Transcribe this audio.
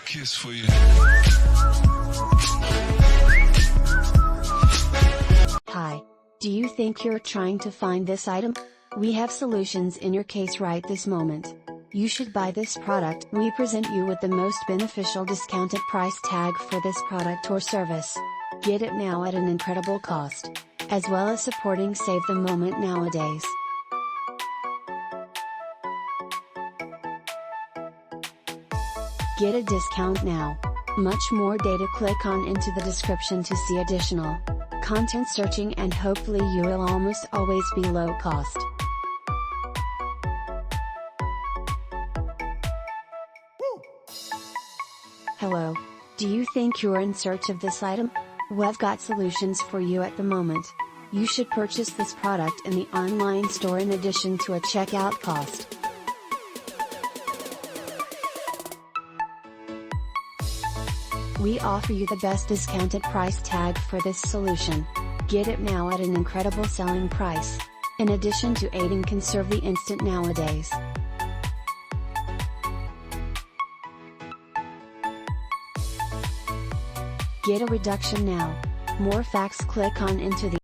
kiss for you. Hi. Do you think you're trying to find this item? We have solutions in your case right this moment. You should buy this product. We present you with the most beneficial discounted price tag for this product or service. Get it now at an incredible cost. As well as supporting Save the Moment nowadays. Get a discount now. Much more data, click on into the description to see additional content searching, and hopefully you will almost always be low cost. Hello. Do you think you're in search of this item? We've got solutions for you at the moment. You should purchase this product in the online store in addition to a checkout cost. We offer you the best discounted price tag for this solution. Get it now at an incredible selling price. In addition to aiding conserve the instant nowadays. Get a reduction now. More facts, click on into the